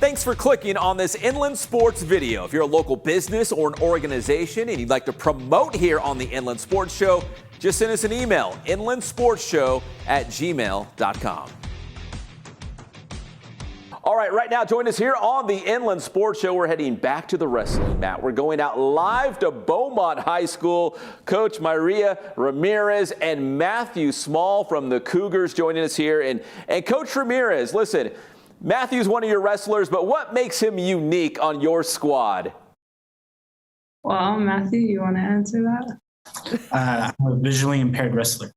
Thanks for clicking on this Inland Sports video. If you're a local business or an organization and you'd like to promote here on the Inland Sports Show, just send us an email, inlandsportsshow@gmail.com. All right now, join us here on the Inland Sports Show. We're heading back to the wrestling mat. We're going out live to Beaumont High School. Coach Myriya, Ramirez, and Matthew Small from the Cougars joining us here. And Coach Ramirez, listen, Matthew's one of your wrestlers, but what makes him unique on your squad? Well, Matthew, you want to answer that? I'm a visually impaired wrestler.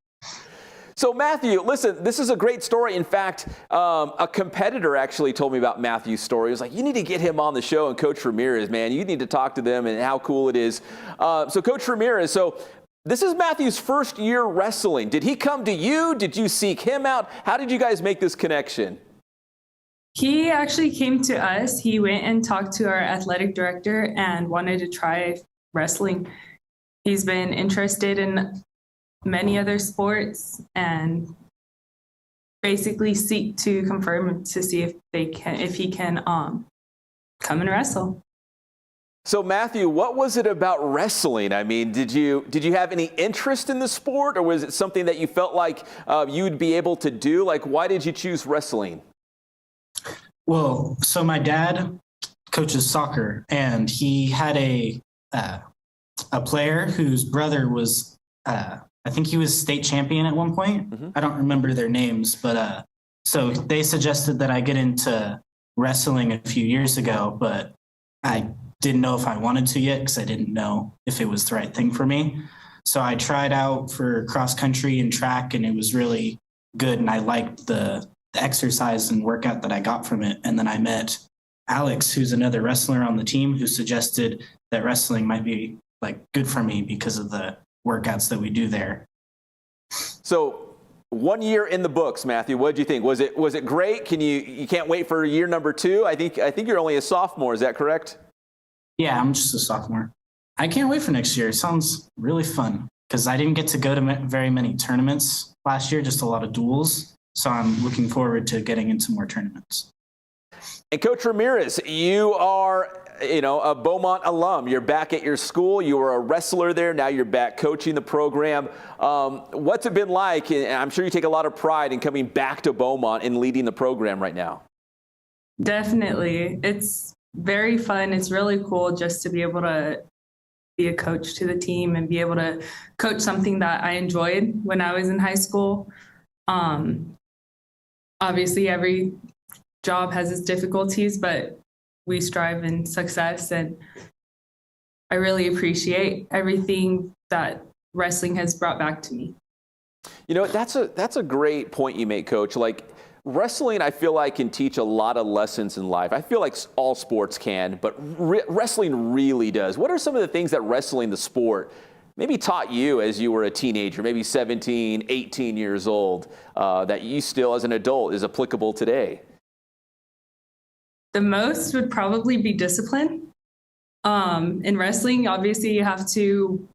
So Matthew, listen, this is a great story. In fact, a competitor actually told me about Matthew's story. He was like, you need to get him on the show, and Coach Ramirez, man, you need to talk to them and how cool it is. So Coach Ramirez, so this is Matthew's first year wrestling. Did he come to you? Did you seek him out? How did you guys make this connection? He actually came to us. He went and talked to our athletic director and wanted to try wrestling. He's been interested in many other sports and basically seek to confirm to see if he can come and wrestle. So Matthew, what was it about wrestling? I mean, did you have any interest in the sport, or was it something that you felt like you'd be able to do? Like, why did you choose wrestling? Well, so my dad coaches soccer, and he had a player whose brother was, I think he was state champion at one point. Mm-hmm. I don't remember their names, but so they suggested that I get into wrestling a few years ago, but I didn't know if I wanted to yet because I didn't know if it was the right thing for me. So I tried out for cross country and track, and it was really good, and I liked the exercise and workout that I got from it. And then I met Alex, who's another wrestler on the team, who suggested that wrestling might be like good for me because of the workouts that we do there. So 1 year in the books, Matthew, what did you think? Was it great? You can't wait for year number 2? I think you're only a sophomore. Is that correct? Yeah, I'm just a sophomore. I can't wait for next year. It sounds really fun because I didn't get to go to very many tournaments last year, just a lot of duels. So I'm looking forward to getting into more tournaments. And Coach Ramirez, you are, a Beaumont alum. You're back at your school. You were a wrestler there. Now you're back coaching the program. What's it been like? And I'm sure you take a lot of pride in coming back to Beaumont and leading the program right now. Definitely. It's very fun. It's really cool just to be able to be a coach to the team and be able to coach something that I enjoyed when I was in high school. Obviously, every job has its difficulties, but we strive in success, and I really appreciate everything that wrestling has brought back to me. That's a great point you make, Coach. Like, wrestling, I feel like, can teach a lot of lessons in life. I feel like all sports can, but wrestling really does. What are some of the things that wrestling, the sport, maybe taught you as you were a teenager, maybe 17, 18 years old, that you still as an adult is applicable today? The most would probably be discipline. In wrestling, obviously you have to,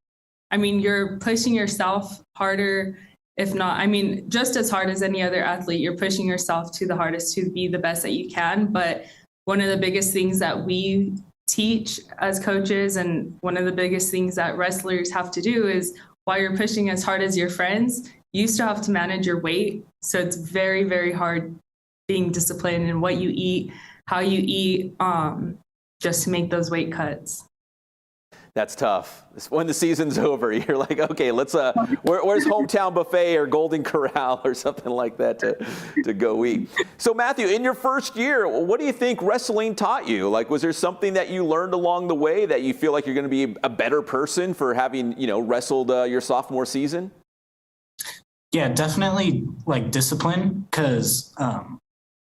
you're pushing yourself harder, if not, just as hard as any other athlete. You're pushing yourself to the hardest to be the best that you can. But one of the biggest things that we teach as coaches, and one of the biggest things that wrestlers have to do, is while you're pushing as hard as your friends, you still have to manage your weight. So it's very, very hard being disciplined in what you eat, how you eat, just to make those weight cuts. That's tough. When the season's over, you're like, okay, let's where's Hometown Buffet or Golden Corral or something like that to go eat. So Matthew, in your first year, what do you think wrestling taught you? Like, was there something that you learned along the way that you feel like you're going to be a better person for having, wrestled your sophomore season? Yeah, definitely like discipline, because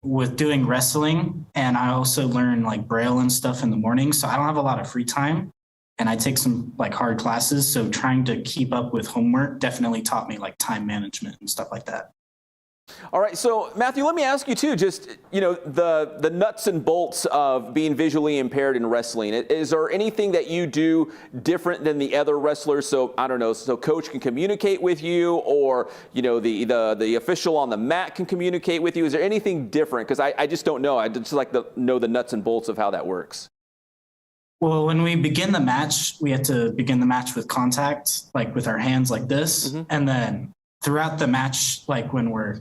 with doing wrestling, and I also learn like Braille and stuff in the morning, so I don't have a lot of free time. And I take some like hard classes, so trying to keep up with homework definitely taught me like time management and stuff like that. All right, so Matthew, let me ask you too, just, the nuts and bolts of being visually impaired in wrestling. Is there anything that you do different than the other wrestlers? So I don't know, so coach can communicate with you, or, the official on the mat can communicate with you. Is there anything different? Because I just don't know. I'd just like to know the nuts and bolts of how that works. Well, when we begin the match, we have to begin the match with contact, like with our hands like this. Mm-hmm. And then throughout the match, like when we're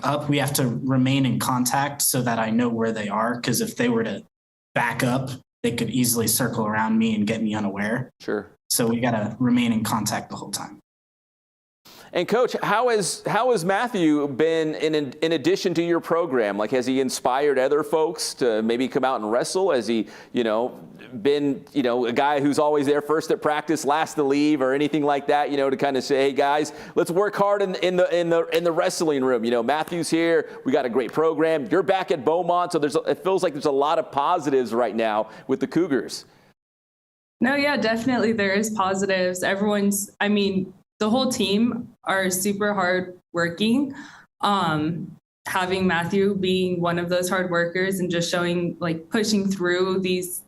up, we have to remain in contact so that I know where they are. Because if they were to back up, they could easily circle around me and get me unaware. Sure. So we got to remain in contact the whole time. And Coach, how has Matthew been in addition to your program? Like, has he inspired other folks to maybe come out and wrestle? Has he, been, a guy who's always there first at practice, last to leave, or anything like that? To kind of say, hey guys, let's work hard in the wrestling room. Matthew's here. We got a great program. You're back at Beaumont, so it feels like there's a lot of positives right now with the Cougars. No, yeah, definitely there is positives. The whole team are super hard working. Having Matthew being one of those hard workers and just showing, pushing through these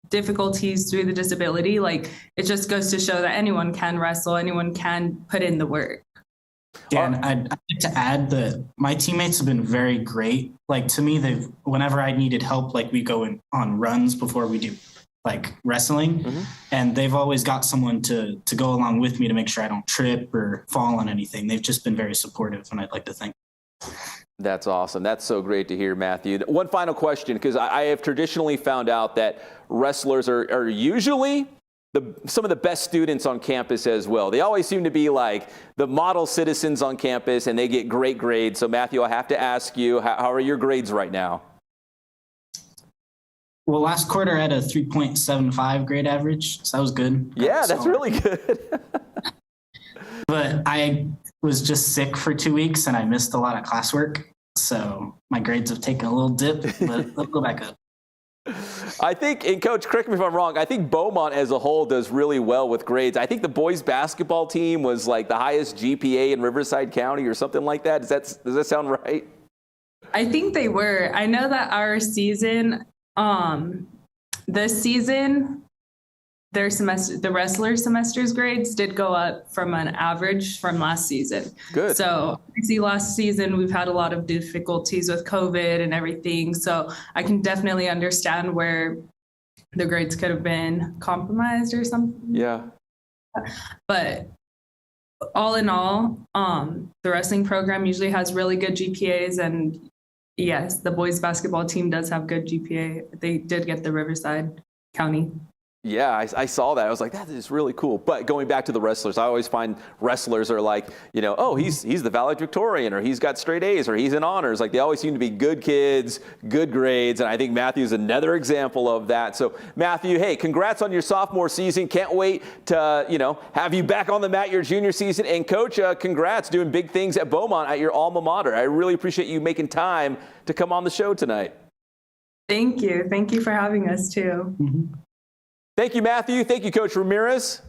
difficulties through the disability, it just goes to show that anyone can wrestle, anyone can put in the work. Yeah, and I'd like to add that my teammates have been very great. To me, whenever I needed help, we go on runs before we do wrestling, mm-hmm. and they've always got someone to go along with me to make sure I don't trip or fall on anything. They've just been very supportive, and I'd like to thank them. That's awesome. That's so great to hear, Matthew. One final question, because I have traditionally found out that wrestlers are usually some of the best students on campus as well. They always seem to be the model citizens on campus, and they get great grades. So Matthew, I have to ask you, how are your grades right now? Well, last quarter I had a 3.75 grade average, so that was good. Yeah, that's really good. But I was just sick for 2 weeks and I missed a lot of classwork, so my grades have taken a little dip, but they'll go back up. I think, and Coach, correct me if I'm wrong, I think Beaumont as a whole does really well with grades. I think the boys basketball team was the highest GPA in Riverside County or something like that. Does that sound right? I think they were. I know that our season, this season, the wrestler semester's grades did go up from an average from last season. Good. So see, last season we've had a lot of difficulties with COVID and everything. So I can definitely understand where the grades could have been compromised or something. Yeah. But all in all, the wrestling program usually has really good GPAs, and yes, the boys basketball team does have good GPA. They did get the Riverside County. Yeah, I saw that. I was like, that is really cool. But going back to the wrestlers, I always find wrestlers are oh, he's the valedictorian, or he's got straight A's, or he's in honors. They always seem to be good kids, good grades, and I think Matthew's another example of that. So Matthew, hey, congrats on your sophomore season. Can't wait to have you back on the mat your junior season. And Coach, congrats doing big things at Beaumont at your alma mater. I really appreciate you making time to come on the show tonight. Thank you. Thank you for having us too. Mm-hmm. Thank you, Matthew. Thank you, Coach Ramirez.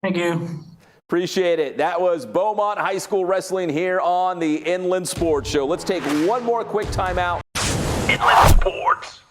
Thank you. Appreciate it. That was Beaumont High School Wrestling here on the Inland Sports Show. Let's take one more quick timeout. Inland Sports.